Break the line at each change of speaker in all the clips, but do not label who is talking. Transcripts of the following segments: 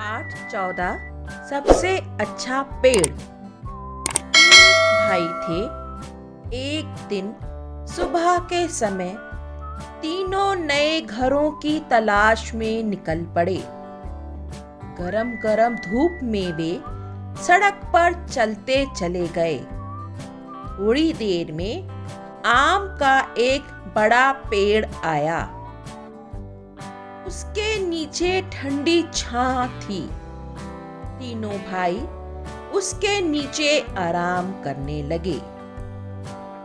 पाठ 14 सबसे अच्छा पेड़। भाई थे। एक दिन सुबह के समय तीनों नए घरों की तलाश में निकल पड़े। गरम गरम धूप में वे सड़क पर चलते चले गए। थोड़ी देर में आम का एक बड़ा पेड़ आया। उसके नीचे ठंडी छां थी। तीनों भाई उसके नीचे आराम करने लगे।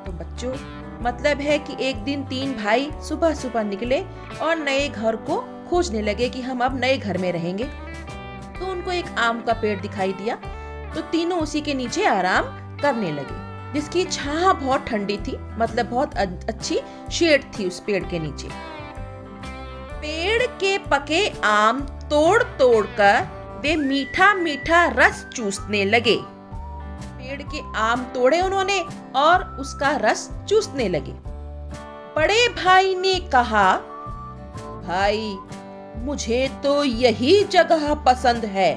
तो बच्चों, मतलब है कि एक दिन तीन भाई सुबह सुबह निकले और नए घर को खोजने लगे कि हम अब नए घर में रहेंगे। तो उनको एक आम का पेड़ दिखाई दिया, तो तीनों उसी के नीचे आराम करने लगे, जिसकी छां बहुत ठंडी थी, मतलब बहुत अच्छी शेड थी उस पेड़ के नीचे। पेड़ के पके आम तोड़ तोड़ कर वे मीठा मीठा रस चूसने लगे। पेड़ के आम तोड़े उन्होंने और उसका रस चूसने लगे। बड़े भाई ने कहा, भाई मुझे तो यही जगह पसंद है।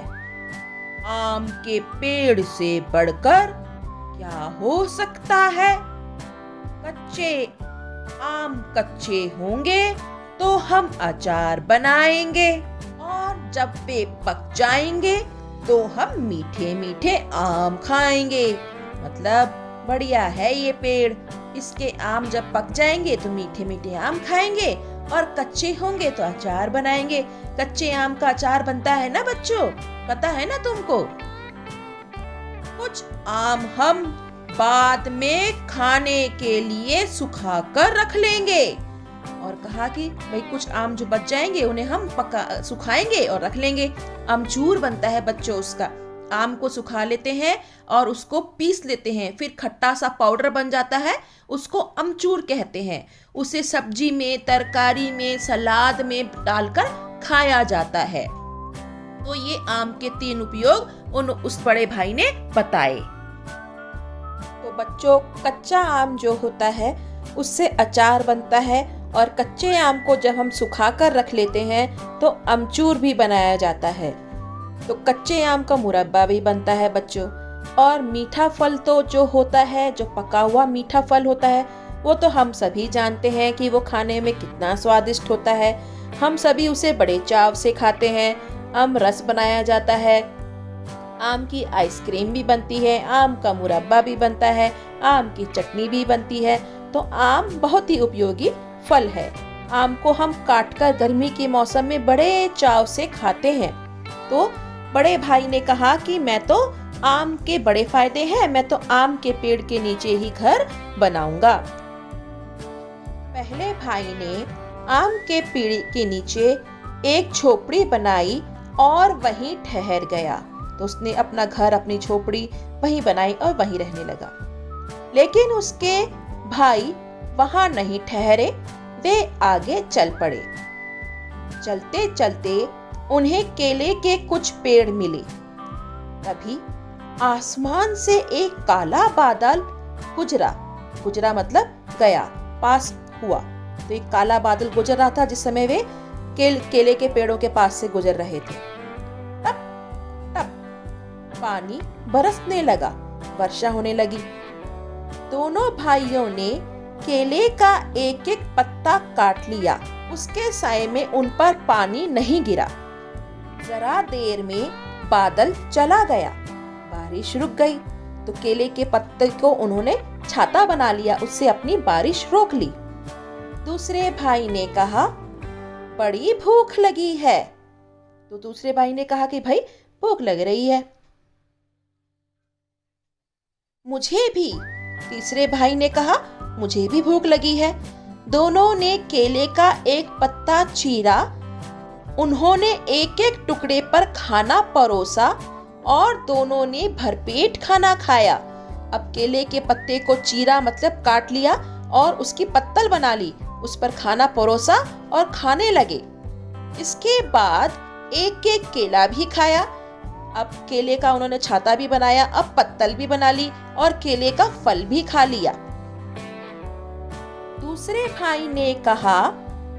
आम के पेड़ से बढ़कर क्या हो सकता है। कच्चे होंगे तो हम अचार बनाएंगे और जब वे पक जाएंगे तो हम मीठे मीठे आम खाएंगे। मतलब बढ़िया है ये पेड़। इसके आम जब पक जाएंगे तो मीठे मीठे आम खाएंगे और कच्चे होंगे तो अचार बनाएंगे। कच्चे आम का अचार बनता है ना बच्चों, पता है ना तुमको। कुछ आम हम बाद में खाने के लिए सुखा कर रख लेंगे। और कहा कि भाई कुछ आम जो बच जाएंगे उन्हें हम सुखाएंगे और रख लेंगे। अमचूर बनता है बच्चों उसका। आम को सुखा लेते हैं और उसको पीस लेते हैं, फिर खट्टा सा पाउडर बन जाता है, उसको अमचूर कहते हैं। उसे सब्जी में, तरकारी में, सलाद में डालकर खाया जाता है। तो ये आम के 3 उपयोग उस बड़े भाई ने बताए। तो बच्चों, कच्चा आम जो होता है उससे अचार बनता है और कच्चे आम को जब हम सुखा कर रख लेते हैं तो अमचूर भी बनाया जाता है। तो कच्चे आम का मुरब्बा भी बनता है बच्चों। और मीठा फल तो जो होता है, जो पका हुआ मीठा फल होता है, वो तो हम सभी जानते हैं कि वो खाने में कितना स्वादिष्ट होता है। हम सभी उसे बड़े चाव से खाते हैं। आम रस बनाया जाता है, आम की आइसक्रीम भी बनती है, आम का मुरब्बा भी बनता है, आम की चटनी भी बनती है। तो आम बहुत ही उपयोगी फल है। आम को हम काटकर गर्मी के मौसम में बड़े चाव से खाते हैं। तो बड़े भाई ने कहा कि मैं तो आम के बड़े फायदे हैं, मैं तो आम के पेड़ के नीचे ही घर बनाऊंगा। पहले भाई ने आम के पेड़ के नीचे एक झोपड़ी बनाई और वहीं ठहर गया। तो उसने अपना घर, अपनी झोपड़ी वहीं बनाई और वहीं रहने लगा। लेकिन उसके भाई वहां नहीं ठहरे, वे आगे चल पड़े। चलते चलते उन्हें केले के कुछ पेड़ मिले। तभी आसमान से एक काला बादल गुजरा मतलब गया, पास हुआ। तो एक काला बादल गुजर रहा था जिस समय वे केले के पेड़ों के पास से गुजर रहे थे। तब पानी बरसने लगा, वर्षा होने लगी। दोनों भाइयों ने केले का एक एक पत्ता काट लिया। उसके साए में उन पर पानी नहीं गिरा। जरा देर में बादल चला गया, बारिश रुक गई। तो केले के पत्ते को उन्होंने छाता बना लिया, उससे अपनी बारिश रोक ली। दूसरे भाई ने कहा, बड़ी भूख लगी है। तो दूसरे भाई ने कहा कि भाई भूख लग रही है। मुझे भी। तीसरे भाई ने कहा, मुझे भी भूख लगी है। दोनों ने केले का एक पत्ता चीरा, उन्होंने एक एक टुकड़े पर खाना परोसा और दोनों ने भरपेट खाना खाया। अब केले के पत्ते को चीरा मतलब काट लिया और उसकी पत्तल बना ली, उस पर खाना परोसा और खाने लगे। इसके बाद एक एक केला भी खाया। अब केले का उन्होंने छाता भी बनाया, अब पत्तल भी बना ली और केले का फल भी खा लिया। दूसरे भाई ने कहा,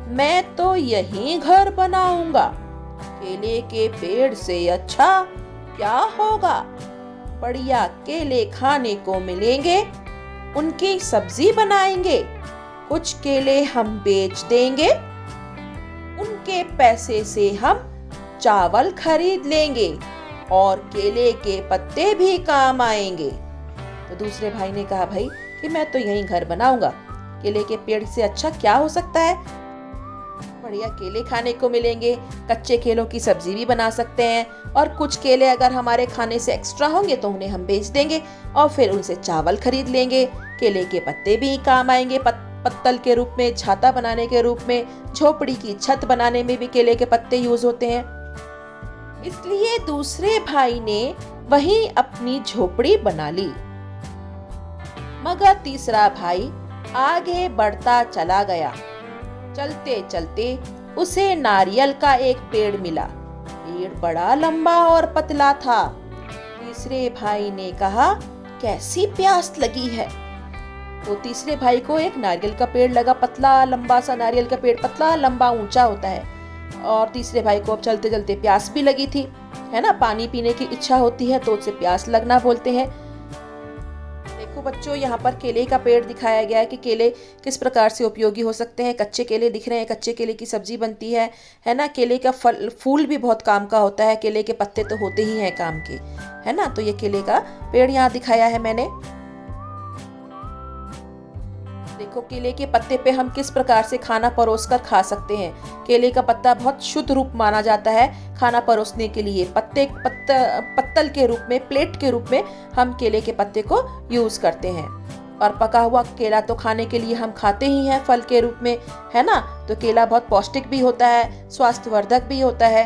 मैं तो यहीं घर बनाऊंगा। केले के पेड़ से अच्छा क्या होगा? बढ़िया केले खाने को मिलेंगे, उनकी सब्जी बनाएंगे, कुछ केले हम बेच देंगे, उनके पैसे से हम चावल खरीद लेंगे और केले के पत्ते भी काम आएंगे। तो दूसरे भाई ने कहा, भाई कि मैं तो यहीं घर बनाऊंगा, केले के पेड़ से अच्छा क्या हो सकता है? बढ़िया केले खाने को मिलेंगे, कच्चे केलों की सब्जी भी बना सकते हैं और कुछ केले अगर हमारे खाने से एक्स्ट्रा होंगे तो उन्हें हम बेच देंगे और फिर उनसे चावल खरीद लेंगे। केले के पत्ते भी काम आएंगे, पत्तल के रूप में, छाता बनाने के रूप में, झोपड़ी की छत बनाने में भी केले के पत्ते यूज होते हैं। इसलिए दूसरे भाई ने वहीं अपनी झोपड़ी बना ली। मगर तीसरा भाई आगे बढ़ता चला गया। चलते चलते उसे नारियल का एक पेड़ मिला। पेड़ बड़ा लंबा और पतला था। तीसरे भाई ने कहा, कैसी प्यास लगी है। तो तीसरे भाई को एक नारियल का पेड़ लगा, पतला लंबा सा नारियल का पेड़, पतला लंबा ऊंचा होता है। और तीसरे भाई को अब चलते चलते प्यास भी लगी थी, है ना, पानी पीने की इच्छा होती है तो उसे प्यास लगना बोलते हैं। देखो बच्चों, यहाँ पर केले का पेड़ दिखाया गया है कि केले किस प्रकार से उपयोगी हो सकते हैं। कच्चे केले दिख रहे हैं, कच्चे केले की सब्जी बनती है ना। केले का फूल भी बहुत काम का होता है, केले के पत्ते तो होते ही हैं काम के, है ना। तो ये केले का पेड़ यहाँ दिखाया है मैंने। देखो केले के पत्ते पे हम किस प्रकार से खाना परोसकर खा सकते हैं। केले का पत्ता बहुत शुद्ध रूप माना जाता है खाना परोसने के लिए। पत्तल के रूप में, प्लेट के रूप में हम केले के पत्ते को यूज करते हैं। और पका हुआ केला तो खाने के लिए हम खाते ही हैं फल के रूप में, है ना। तो केला बहुत पौष्टिक भी होता है, स्वास्थ्यवर्धक भी होता है।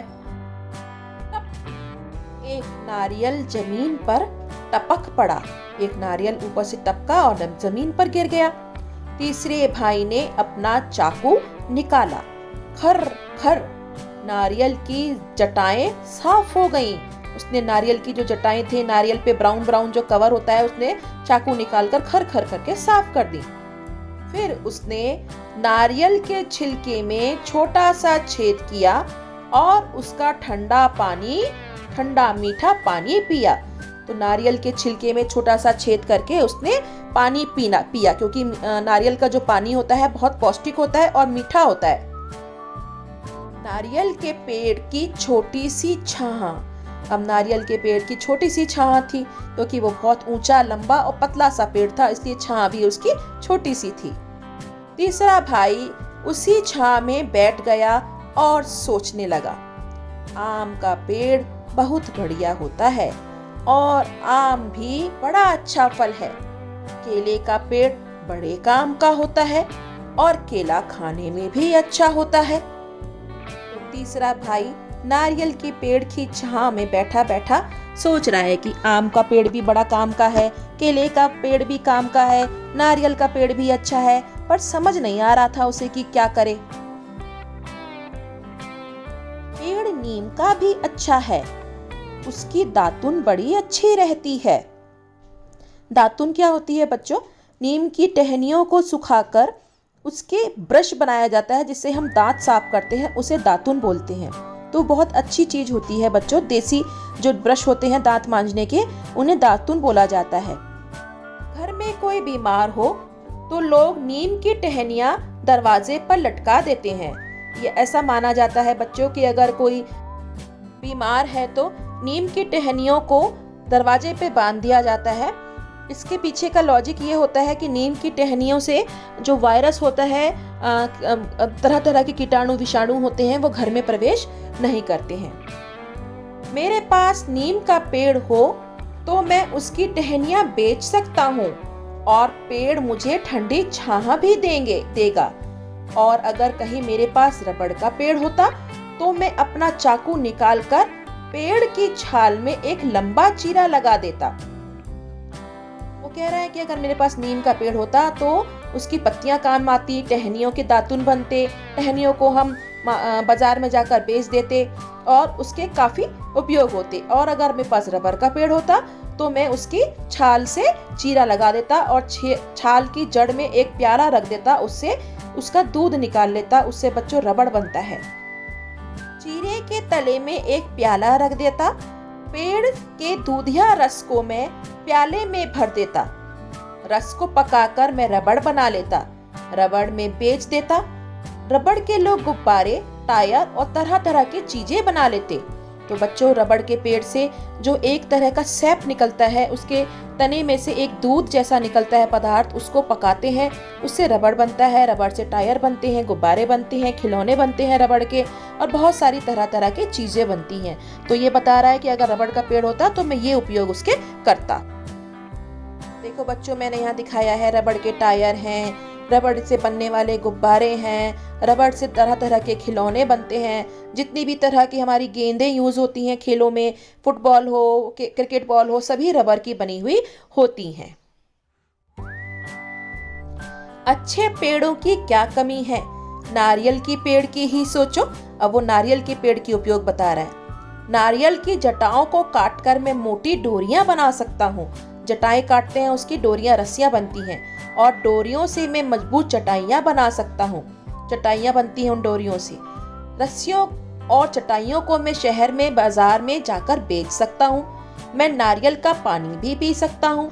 एक नारियल जमीन पर टपक पड़ा। एक नारियल ऊपर से टपका और जमीन पर गिर गया। तीसरे भाई ने अपना चाकू निकाला। खर खर नारियल की जटाएं साफ हो गईं। उसने नारियल की जो जटाएं थे, नारियल पे ब्राउन ब्राउन जो कवर होता है, उसने चाकू निकालकर खर खर करके साफ कर दी। फिर उसने नारियल के छिलके में छोटा सा छेद किया और उसका ठंडा मीठा पानी पिया। तो नारियल के छिलके में छोटा सा छेद करके उसने पानी पिया, क्योंकि नारियल का जो पानी होता है बहुत पौष्टिक होता है और मीठा होता है। नारियल के पेड़ की छोटी सी छाह। अब नारियल के पेड़ की छोटी सी छाह थी, क्योंकि वो बहुत ऊंचा, लंबा और पतला सा पेड़ था, इसलिए छाह भी उसकी छोटी सी थी। तीसरा भाई उसी छाह में बैठ गया और सोचने लगा, आम का पेड़ बहुत बढ़िया होता है और आम भी बड़ा अच्छा फल है। केले का पेड़ बड़े काम का होता है और केला खाने में भी अच्छा होता है। तो तीसरा भाई नारियल के पेड़ की छांव में बैठा बैठा सोच रहा है कि आम का पेड़ भी बड़ा काम का है, केले का पेड़ भी काम का है, नारियल का पेड़ भी अच्छा है, पर समझ नहीं आ रहा था उसे कि क्या करे। पेड़ नीम का भी अच्छा है, उसकी दातुन बड़ी अच्छी रहती है। दातुन क्या होती है बच्चों? नीम की टहनियों को सुखाकर उसके ब्रश बनाया जाता है, जिससे हम दांत साफ करते हैं, उसे दातुन बोलते हैं। तो बहुत अच्छी चीज होती है बच्चों। देसी जो ब्रश होते हैं दांत मांजने के, उन्हें दातुन बोला जाता है। घर में कोई बीमार हो तो लोग नीम की टहनियां दरवाजे पर लटका देते हैं। ये ऐसा माना जाता है बच्चों कि अगर कोई बीमार है तो नीम की टहनियों को दरवाजे पे बांध दिया जाता है। इसके पीछे का लॉजिक ये होता है कि नीम की टहनियों से जो वायरस होता है, तरह तरह के कीटाणु विषाणु होते हैं, वो घर में प्रवेश नहीं करते हैं। मेरे पास नीम का पेड़ हो तो मैं उसकी टहनियां बेच सकता हूँ और पेड़ मुझे ठंडी छाह भी देगा। और अगर कहीं मेरे पास रबड़ का पेड़ होता तो मैं अपना चाकू निकालकर पेड़ की छाल में एक लंबा चीरा लगा देता। वो कह रहा है कि अगर मेरे पास नीम का पेड़ होता तो उसकी पत्तियां काम आती, टहनियों के दातुन बनते, टहनियों को हम बाजार में जाकर बेच देते और उसके काफी उपयोग होते। और अगर मेरे पास रबर का पेड़ होता तो मैं उसकी छाल से चीरा लगा देता और छाल की जड़ में एक प्याला रख देता, उससे उसका दूध निकाल लेता, उससे बच्चों रबड़ बनता है। चीरे के तले में एक प्याला रख देता, पेड़ के दूधिया रस को मैं प्याले में भर देता, रस को पकाकर मैं रबड़ बना लेता, रबड़ में बेच देता। रबड़ के लोग गुब्बारे, टायर और तरह तरह की चीजें बना लेते। तो बच्चों, रबड़ के पेड़ से जो एक तरह का सैप निकलता है, उसके तने में से एक दूध जैसा निकलता है पदार्थ, उसको पकाते हैं, उससे रबड़ बनता है। रबड़ से टायर बनते हैं, गुब्बारे बनते हैं, खिलौने बनते हैं रबड़ के, और बहुत सारी तरह तरह की चीजें बनती हैं। तो ये बता रहा है कि अगर रबड़ का पेड़ होता तो मैं ये उपयोग उसके करता। देखो बच्चों, मैंने यहाँ दिखाया है रबड़ के टायर हैं, रबड़ से बनने वाले गुब्बारे हैं, रबड़ से तरह तरह के खिलौने बनते हैं। जितनी भी तरह की हमारी गेंदें यूज होती हैं खेलों में, फुटबॉल हो, क्रिकेट बॉल हो, सभी रबड़ की बनी हुई होती हैं। अच्छे पेड़ों की क्या कमी है? नारियल की पेड़ की ही सोचो। अब वो नारियल के पेड़ की उपयोग बता रहा है। नारियल की जटाओं को काटकर मैं मोटी डोरियां बना सकता हूँ। जटाएं काटते हैं, उसकी डोरियां, रस्सियां बनती हैं, और डोरियों से मैं मजबूत चटाइयां बना सकता हूँ। चटाइयां बनती हैं उन डोरियों से। रस्सियों और चटाइयों को मैं शहर में, बाजार में जाकर बेच सकता हूँ। मैं नारियल का पानी भी पी सकता हूँ।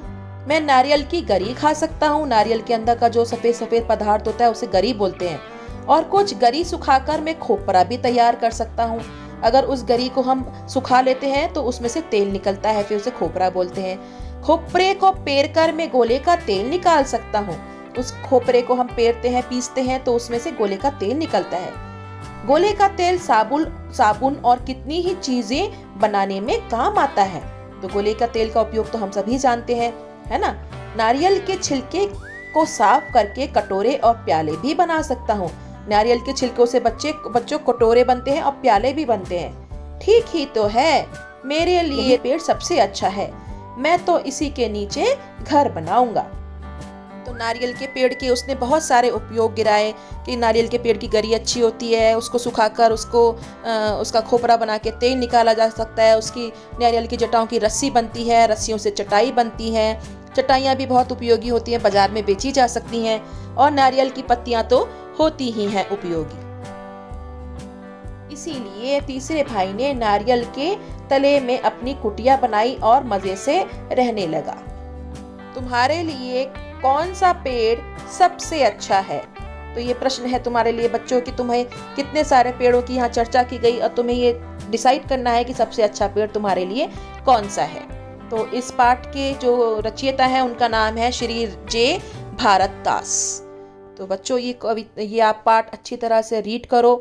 मैं नारियल की गरी खा सकता हूँ। नारियल के अंदर का जो सफेद सफेद पदार्थ होता है उसे गरी बोलते हैं। और कुछ गरी सुखाकर मैं खोपरा भी तैयार कर सकता हूँ। अगर उस गरी को हम सुखा लेते हैं तो उसमें से तेल निकलता है, फिर उसे खोपरा बोलते हैं। खोपरे को पेरकर मैं गोले का तेल निकाल सकता हूँ। उस खोपरे को हम पेरते हैं, पीसते हैं, तो उसमें से गोले का तेल निकलता है। गोले का तेल साबुन और कितनी ही चीजें बनाने में काम आता है। तो गोले का तेल का उपयोग तो हम सभी जानते हैं, है ना। नारियल के छिलके को साफ करके कटोरे और प्याले भी बना सकता हूँ। नारियल के छिलकों से बच्चों कटोरे बनते हैं और प्याले भी बनते हैं। ठीक ही तो है, मेरे लिए पेड़ सबसे अच्छा है। मैं तो इसी के नीचे घर बनाऊंगा। तो नारियल के पेड़ के उसने बहुत सारे उपयोग गिराए कि नारियल के पेड़ की गरी अच्छी होती है, उसको सुखाकर उसका खोपरा बना के तेल निकाला जा सकता है। उसकी नारियल की जटाओं की रस्सी बनती है, रस्सियों से चटाई बनती है। चटाइयाँ भी बहुत उपयोगी होती हैं, बाजार में बेची जा सकती हैं। और नारियल की पत्तियां तो होती ही हैं उपयोगी। इसीलिए तीसरे भाई ने नारियल के तले में अपनी कुटिया बनाई और मजे से रहने लगा। तुम्हारे लिए कौन सा पेड़ सबसे अच्छा है? तो ये प्रश्न है तुम्हारे लिए बच्चों कि तुम्हें कितने सारे पेड़ों की यहाँ चर्चा की गई और तुम्हें ये डिसाइड करना है कि सबसे अच्छा पेड़ तुम्हारे लिए कौन सा है। तो इस पाठ के जो रचयिता है उनका नाम है श्री जे भारतदास। तो बच्चों, ये आप पाठ अच्छी तरह से रीड करो,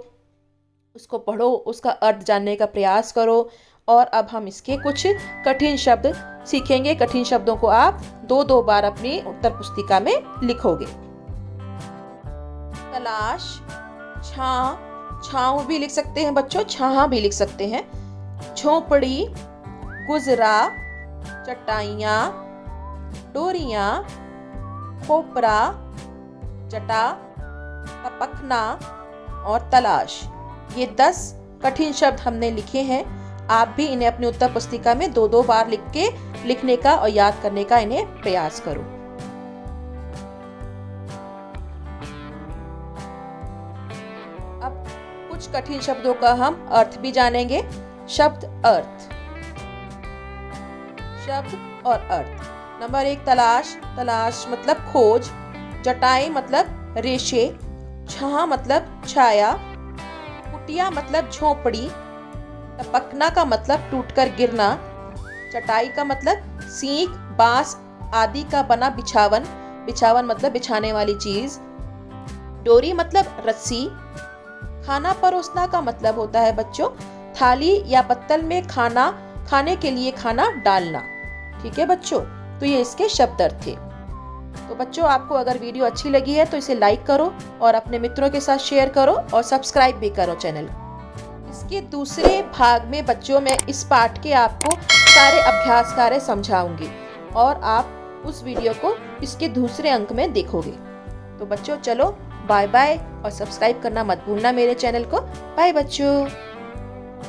उसको पढ़ो, उसका अर्थ जानने का प्रयास करो। और अब हम इसके कुछ कठिन शब्द सीखेंगे। कठिन शब्दों को आप 2-2 बार अपनी उत्तर पुस्तिका में लिखोगे। तलाश, छांव भी लिख सकते हैं बच्चों, छाहा भी लिख सकते हैं। झोपड़ी, गुजरा, चटाइयाँ, डोरियाँ, खोपरा, जटा, टपकना और तलाश। ये 10 कठिन शब्द हमने लिखे हैं। आप भी इन्हें अपनी उत्तर पुस्तिका में 2-2 बार लिखने का और याद करने का इन्हें प्रयास करो। अब कुछ कठिन शब्दों का हम अर्थ भी जानेंगे। शब्द अर्थ, शब्द और अर्थ। नंबर 1, तलाश। तलाश मतलब खोज। जटाई मतलब रेशे। छाहा मतलब छाया। कुटिया मतलब झोपड़ी। टपकना का मतलब टूटकर गिरना। चटाई का मतलब सींग, बांस आदि का बना बिछावन। बिछावन मतलब बिछाने वाली चीज। डोरी मतलब रस्सी। खाना परोसना का मतलब होता है बच्चों थाली या पत्तल में खाने के लिए खाना डालना। ठीक है बच्चों, तो ये इसके शब्द अर्थ थे। तो बच्चों, आपको अगर वीडियो अच्छी लगी है तो इसे लाइक करो और अपने मित्रों के साथ शेयर करो और सब्सक्राइब भी करो चैनल। इसके दूसरे भाग में बच्चों मैं इस पाठ के आपको सारे अभ्यास कार्य समझाऊंगी और आप उस वीडियो को इसके दूसरे अंक में देखोगे। तो बच्चों चलो बाय बाय और सब्सक्राइब करना मत भूलना मेरे चैनल को। बाय बच्चों।